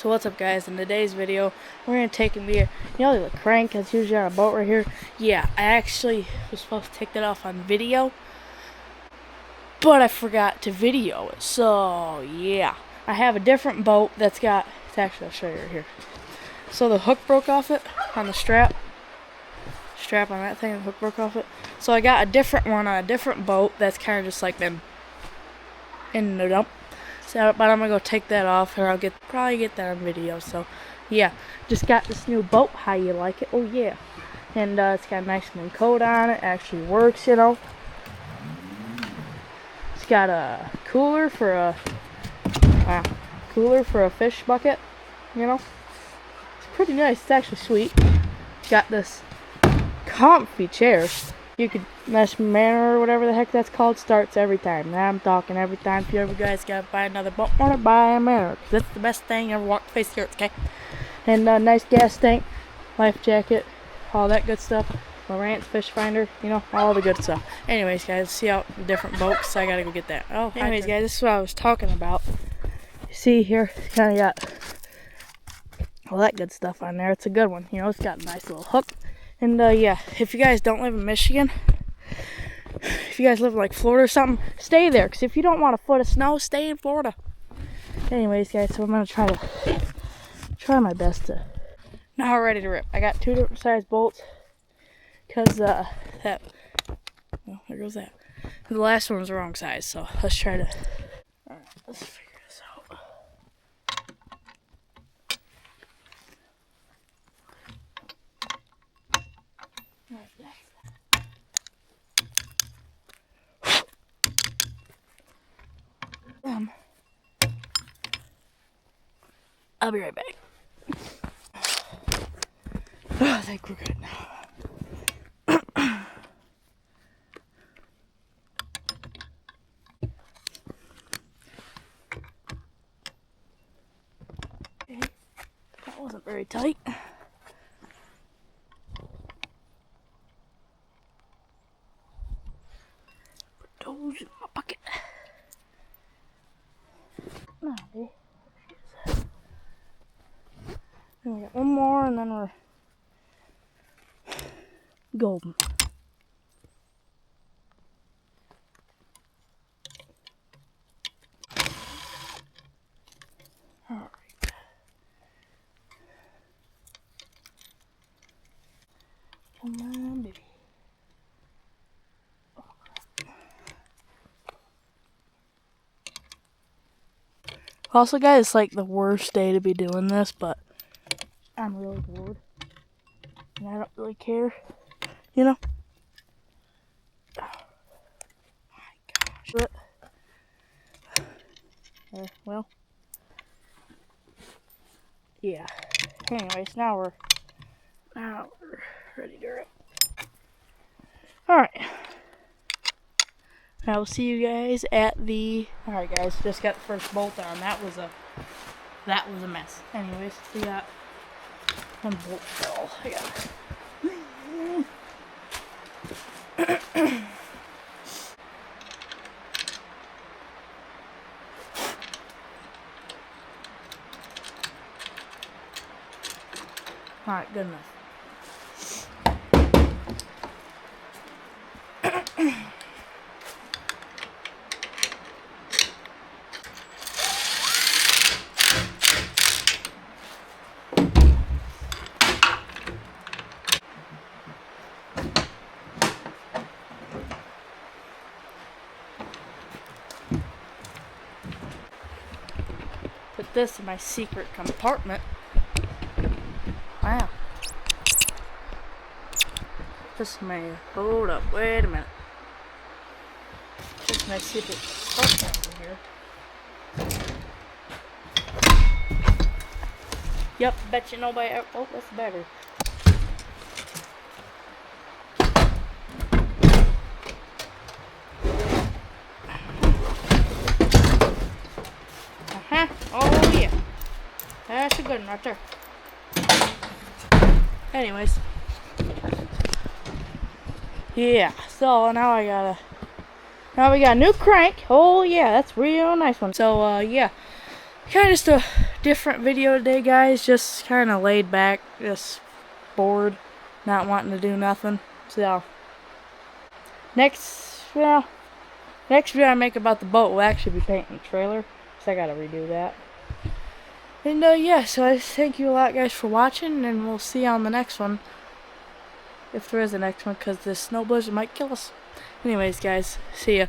So what's up, guys? In today's video, we're going to take me, you know, the crank that's usually on a boat right here. Yeah, I actually was supposed to take that off on video, but I forgot to video it. So yeah, I have a different boat that's got, actually I'll show you right here. So the hook broke off it on the strap on that thing, the hook broke off it. So I got a different one on a different boat that's kind of just like them in the dump. So, but I'm gonna go take that off, or I'll probably get that on video. So yeah, just got this new boat. How you like it? Oh yeah, and it's got a nice new coat on it. Actually works, you know. It's got a cooler for a fish bucket, you know. It's pretty nice. It's actually sweet. Got this comfy chair. You could mesh manor or whatever the heck that's called. Starts every time. Now I'm talking every time. If you ever guys gotta buy another boat, wanna buy a manor, 'cause that's the best thing ever walked the face of the earth. Okay. And nice gas tank, life jacket, all that good stuff. Lowrance fish finder, you know, all the good stuff. Anyways, guys, see out the different boats. I gotta go get that. Oh, anyways, guys, this is what I was talking about. You see here, it's kind of got all that good stuff on there. It's a good one. You know, it's got a nice little hook. And yeah, if you guys don't live in Michigan, if you guys live in like Florida or something, stay there. Because if you don't want a foot of snow, stay in Florida. Anyways, guys, so I'm going to try my best to. Now we're ready to rip. I got two different size bolts. Because oh, there goes that. The last one was the wrong size. So let's try to. Alright, let's figure this out. I'll be right back. Oh, I think we're good now. Okay, that wasn't very tight. Put those in my bucket. Okay. And we got one more, and then we're golden. Alright. Come on, baby. Oh, also, guys, it's like the worst day to be doing this, but I'm really bored, and I don't really care, you know. Oh my gosh. Well, yeah. Anyways, now we're ready to rip. All right. I will see you guys at the. All right, guys, just got the first bolt on. That was a mess. Anyways, we got one bolt fell. I got it. All right, good enough. Put this in my secret compartment. Wow. This may hold up. Wait a minute. This is my secret compartment over here. Yep, bet you nobody ever. Oh, that's better. Oh yeah, that's a good one right there. Anyways, yeah. So now we got a new crank. Oh yeah, that's a real nice one. So yeah, kind of just a different video today, guys. Just kind of laid back, just bored, not wanting to do nothing. So next video I make about the boat will actually be painting the trailer, so I gotta redo that. And yeah, so I thank you a lot, guys, for watching, and we'll see you on the next one, if there is a next one, because this snow blizzard might kill us. Anyways, guys, see ya.